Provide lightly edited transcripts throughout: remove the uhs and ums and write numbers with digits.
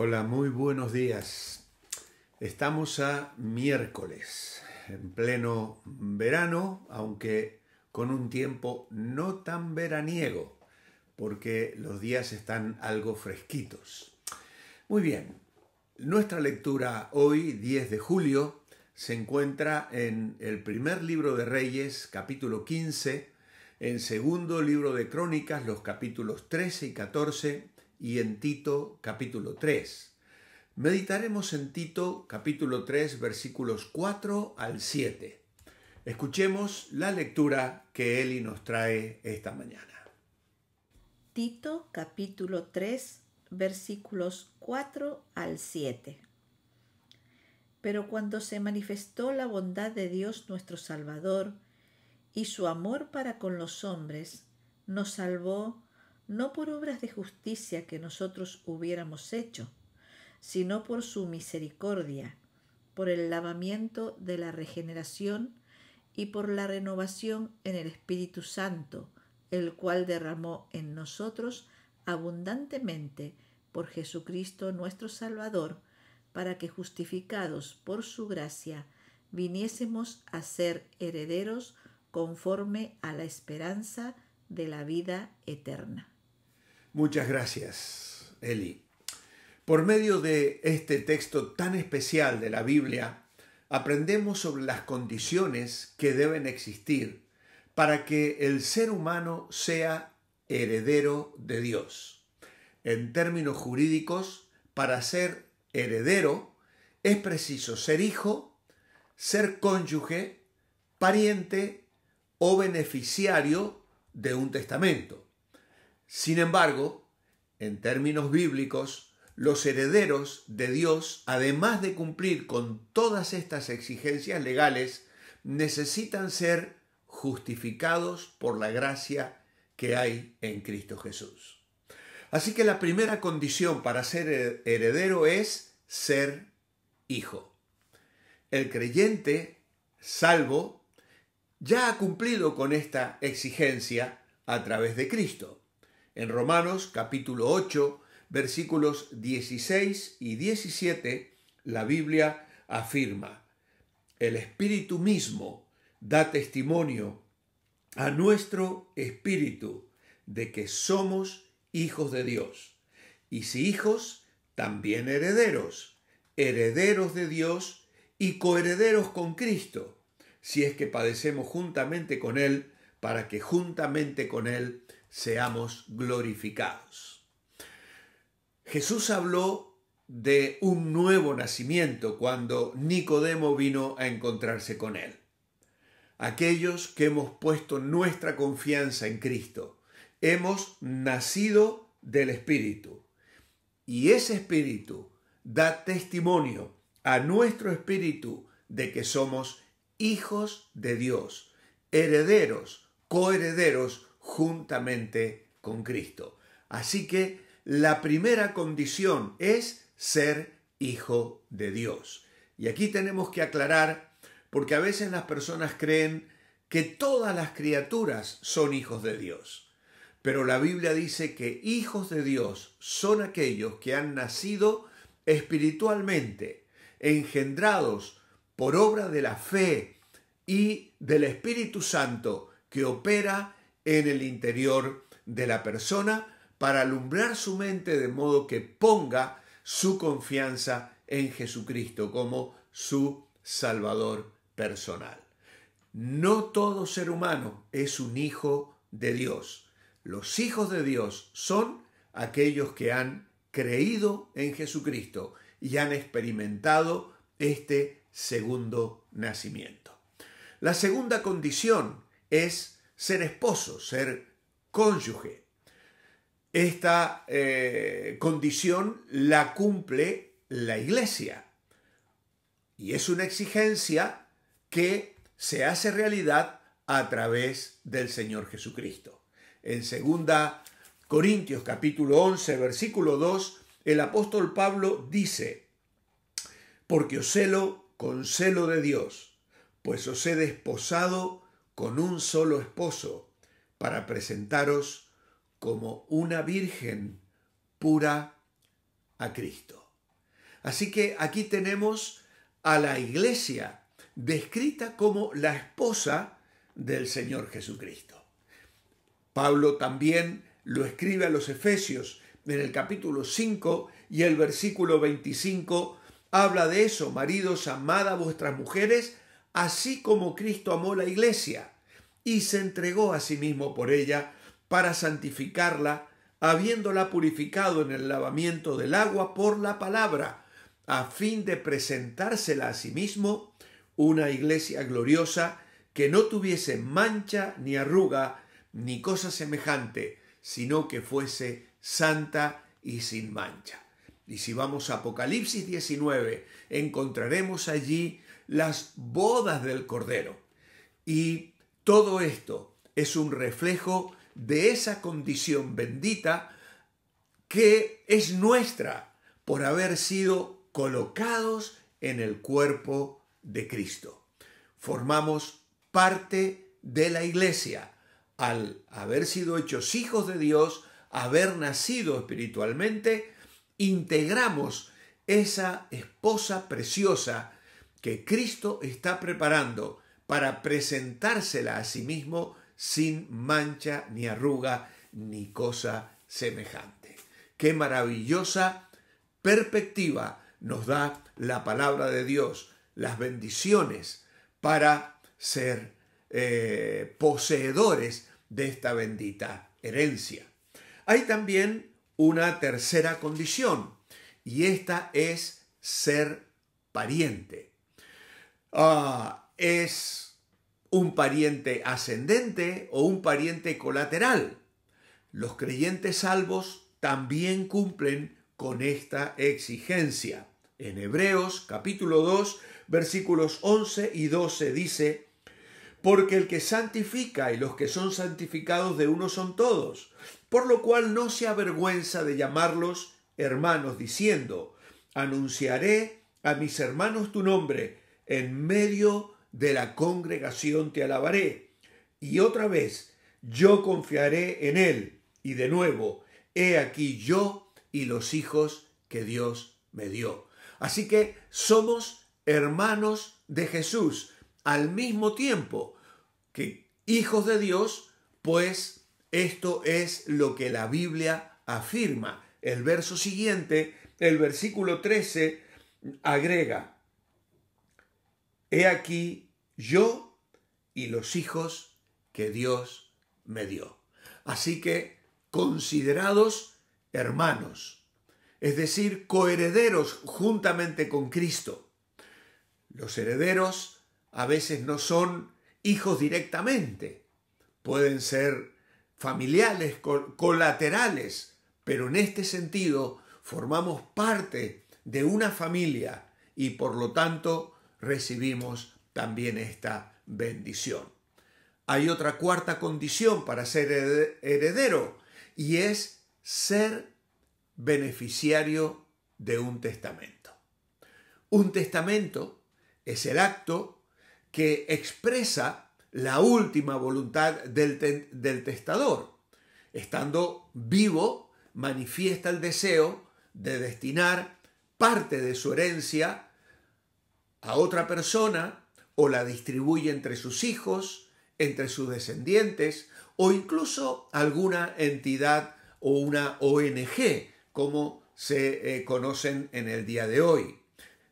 Hola, muy buenos días. Estamos a miércoles, en pleno verano, aunque con un tiempo no tan veraniego, porque los días están algo fresquitos. Muy bien, nuestra lectura hoy, 10 de julio, se encuentra en el primer libro de Reyes, capítulo 15, en segundo libro de Crónicas, los capítulos 13 y 14, y en Tito, capítulo 3. Meditaremos en Tito, capítulo 3, versículos 4 al 7. Escuchemos la lectura que Eli nos trae esta mañana. Tito, capítulo 3, versículos 4 al 7. Pero cuando se manifestó la bondad de Dios nuestro Salvador y su amor para con los hombres, nos salvó no por obras de justicia que nosotros hubiéramos hecho, sino por su misericordia, por el lavamiento de la regeneración y por la renovación en el Espíritu Santo, el cual derramó en nosotros abundantemente por Jesucristo nuestro Salvador, para que justificados por su gracia viniésemos a ser herederos conforme a la esperanza de la vida eterna. Muchas gracias, Eli. Por medio de este texto tan especial de la Biblia, aprendemos sobre las condiciones que deben existir para que el ser humano sea heredero de Dios. En términos jurídicos, para ser heredero es preciso ser hijo, ser cónyuge, pariente o beneficiario de un testamento. Sin embargo, en términos bíblicos, los herederos de Dios, además de cumplir con todas estas exigencias legales, necesitan ser justificados por la gracia que hay en Cristo Jesús. Así que la primera condición para ser heredero es ser hijo. El creyente salvo ya ha cumplido con esta exigencia a través de Cristo. En Romanos capítulo 8, versículos 16 y 17, la Biblia afirma: el Espíritu mismo da testimonio a nuestro espíritu de que somos hijos de Dios. Y si hijos, también herederos, herederos de Dios y coherederos con Cristo, si es que padecemos juntamente con Él, para que juntamente con Él seamos glorificados. Jesús habló de un nuevo nacimiento cuando Nicodemo vino a encontrarse con Él. Aquellos que hemos puesto nuestra confianza en Cristo, hemos nacido del Espíritu. Y ese Espíritu da testimonio a nuestro espíritu de que somos hijos de Dios, herederos, coherederos juntamente con Cristo. Así que la primera condición es ser hijo de Dios. Y aquí tenemos que aclarar, porque a veces las personas creen que todas las criaturas son hijos de Dios. Pero la Biblia dice que hijos de Dios son aquellos que han nacido espiritualmente, engendrados por obra de la fe y del Espíritu Santo que opera en el interior de la persona para alumbrar su mente de modo que ponga su confianza en Jesucristo como su Salvador personal. No todo ser humano es un hijo de Dios. Los hijos de Dios son aquellos que han creído en Jesucristo y han experimentado este segundo nacimiento. La segunda condición es ser esposo, ser cónyuge. Esta condición la cumple la Iglesia y es una exigencia que se hace realidad a través del Señor Jesucristo. En 2 Corintios capítulo 11, versículo 2, el apóstol Pablo dice: porque os celo con celo de Dios, pues os he desposado con un solo esposo, para presentaros como una virgen pura a Cristo. Así que aquí tenemos a la iglesia descrita como la esposa del Señor Jesucristo. Pablo también lo escribe a los Efesios en el capítulo 5 y el versículo 25 habla de eso: maridos, amad a vuestras mujeres, así como Cristo amó la iglesia y se entregó a sí mismo por ella para santificarla, habiéndola purificado en el lavamiento del agua por la palabra, a fin de presentársela a sí mismo una iglesia gloriosa que no tuviese mancha ni arruga ni cosa semejante, sino que fuese santa y sin mancha. Y si vamos a Apocalipsis 19, encontraremos allí las bodas del Cordero. Y todo esto es un reflejo de esa condición bendita que es nuestra por haber sido colocados en el cuerpo de Cristo. Formamos parte de la iglesia al haber sido hechos hijos de Dios, haber nacido espiritualmente. Integramos esa esposa preciosa que Cristo está preparando para presentársela a sí mismo sin mancha ni arruga ni cosa semejante. Qué maravillosa perspectiva nos da la palabra de Dios, las bendiciones para ser poseedores de esta bendita herencia. Hay también una tercera condición, y esta es ser pariente. Es un pariente ascendente o un pariente colateral. Los creyentes salvos también cumplen con esta exigencia. En Hebreos capítulo 2, versículos 11 y 12 dice: porque el que santifica y los que son santificados de uno son todos, por lo cual no se avergüenza de llamarlos hermanos, diciendo: anunciaré a mis hermanos tu nombre, en medio de la congregación te alabaré. Y otra vez, yo confiaré en él. Y de nuevo, he aquí yo y los hijos que Dios me dio. Así que somos hermanos de Jesús, al mismo tiempo que hijos de Dios, pues esto es lo que la Biblia afirma. El verso siguiente, el versículo 13, agrega: he aquí yo y los hijos que Dios me dio. Así que considerados hermanos, es decir, coherederos juntamente con Cristo. Los herederos a veces no son hijos directamente, pueden ser familiares, colaterales, pero en este sentido formamos parte de una familia y por lo tanto recibimos también esta bendición. Hay otra cuarta condición para ser heredero y es ser beneficiario de un testamento. Un testamento es el acto que expresa la última voluntad del testador. Estando vivo, manifiesta el deseo de destinar parte de su herencia a otra persona o la distribuye entre sus hijos, entre sus descendientes o incluso alguna entidad o una ONG, como se conocen en el día de hoy.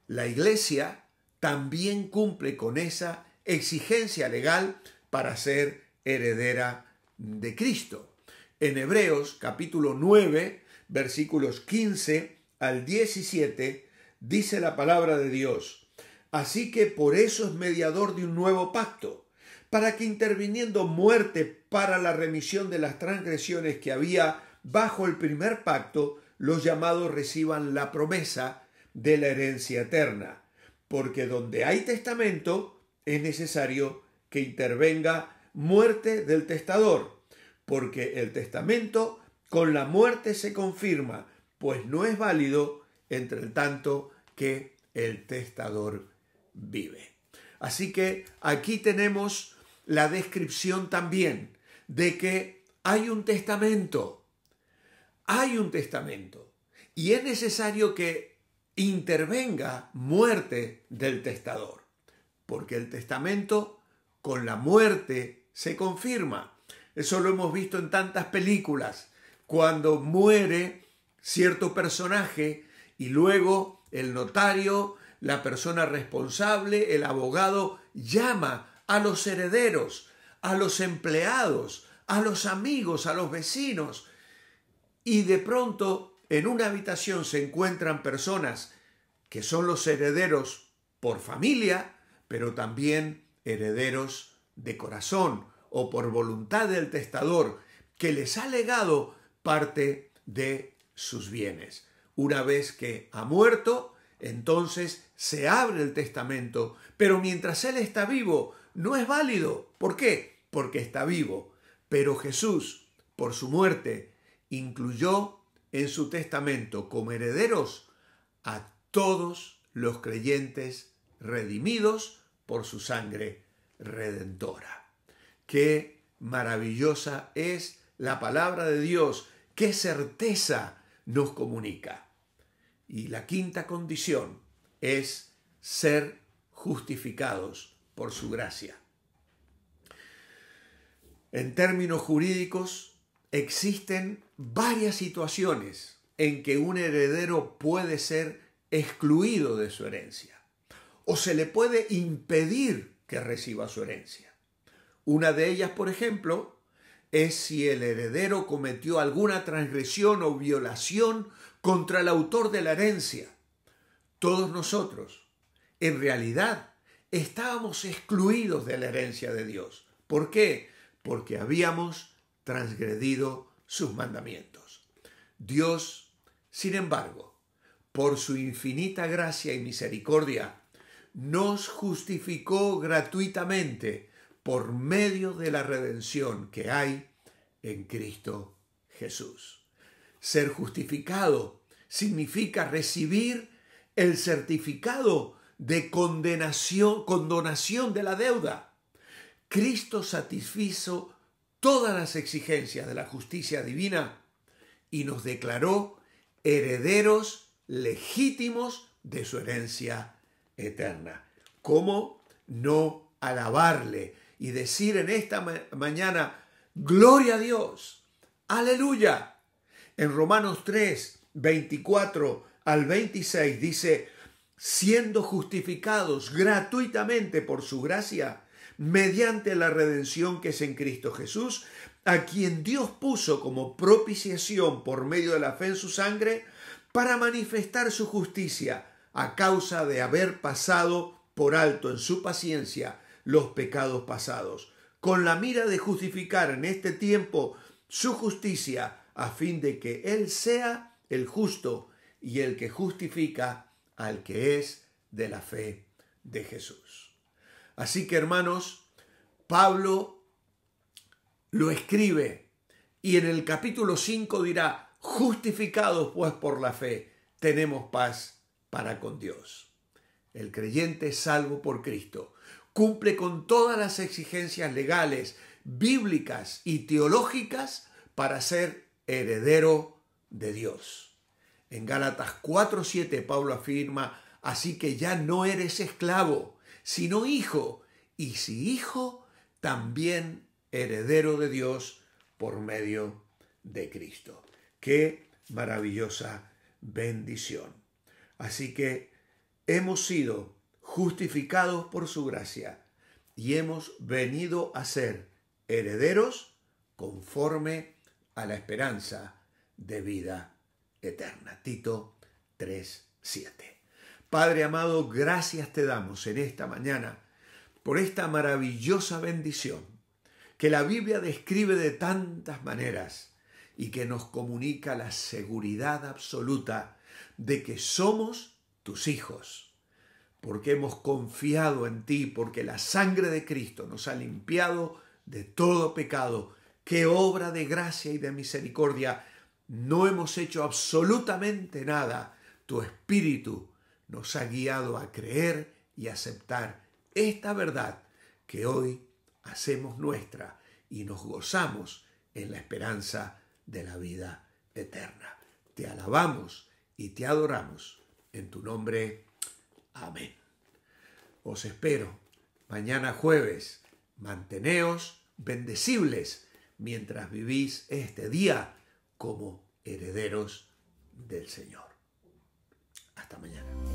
La Iglesia también cumple con esa exigencia legal para ser heredera de Cristo. En Hebreos capítulo 9, versículos 15 al 17, dice la palabra de Dios: así que por eso es mediador de un nuevo pacto, para que interviniendo muerte para la remisión de las transgresiones que había bajo el primer pacto, los llamados reciban la promesa de la herencia eterna. Porque donde hay testamento es necesario que intervenga muerte del testador, porque el testamento con la muerte se confirma, pues no es válido entre el tanto que el testador vive. Así que aquí tenemos la descripción también de que hay un testamento. Hay un testamento y es necesario que intervenga muerte del testador, porque el testamento con la muerte se confirma. Eso lo hemos visto en tantas películas, cuando muere cierto personaje y luego el notario, la persona responsable, el abogado, llama a los herederos, a los empleados, a los amigos, a los vecinos, y de pronto en una habitación se encuentran personas que son los herederos por familia, pero también herederos de corazón o por voluntad del testador, que les ha legado parte de sus bienes. Una vez que ha muerto, entonces se abre el testamento, pero mientras él está vivo no es válido. ¿Por qué? Porque está vivo. Pero Jesús, por su muerte, incluyó en su testamento como herederos a todos los creyentes redimidos por su sangre redentora. Qué maravillosa es la palabra de Dios, qué certeza nos comunica. Y la quinta condición es ser justificados por su gracia. En términos jurídicos, existen varias situaciones en que un heredero puede ser excluido de su herencia o se le puede impedir que reciba su herencia. Una de ellas, por ejemplo, es si el heredero cometió alguna transgresión o violación contra el autor de la herencia. Todos nosotros, en realidad, estábamos excluidos de la herencia de Dios. ¿Por qué? Porque habíamos transgredido sus mandamientos. Dios, sin embargo, por su infinita gracia y misericordia, nos justificó gratuitamente por medio de la redención que hay en Cristo Jesús. Ser justificado significa recibir el certificado de condonación de la deuda. Cristo satisfizo todas las exigencias de la justicia divina y nos declaró herederos legítimos de su herencia eterna. ¿Cómo no alabarle y decir en esta mañana, gloria a Dios, aleluya? En Romanos 3, 24 al 26 dice, siendo justificados gratuitamente por su gracia, mediante la redención que es en Cristo Jesús, a quien Dios puso como propiciación por medio de la fe en su sangre, para manifestar su justicia, a causa de haber pasado por alto en su paciencia los pecados pasados, con la mira de justificar en este tiempo su justicia, a fin de que Él sea el justo y el que justifica al que es de la fe de Jesús. Así que, hermanos, Pablo lo escribe y en el capítulo 5 dirá, justificados pues por la fe, tenemos paz para con Dios. El creyente salvo por Cristo cumple con todas las exigencias legales, bíblicas y teológicas para ser heredero de Dios. En Gálatas 4:7 Pablo afirma, así que ya no eres esclavo, sino hijo, y si hijo, también heredero de Dios por medio de Cristo. ¡Qué maravillosa bendición! Así que hemos sido justificados por su gracia y hemos venido a ser herederos conforme a la esperanza de vida eterna. Tito 3:7. Padre amado, gracias te damos en esta mañana por esta maravillosa bendición que la Biblia describe de tantas maneras y que nos comunica la seguridad absoluta de que somos tus hijos, porque hemos confiado en ti, porque la sangre de Cristo nos ha limpiado de todo pecado. Qué obra de gracia y de misericordia. No hemos hecho absolutamente nada. Tu Espíritu nos ha guiado a creer y aceptar esta verdad que hoy hacemos nuestra y nos gozamos en la esperanza de la vida eterna. Te alabamos y te adoramos En tu nombre, amén. Os espero mañana jueves. Manteneos bendecibles mientras vivís este día como herederos del Señor. Hasta mañana.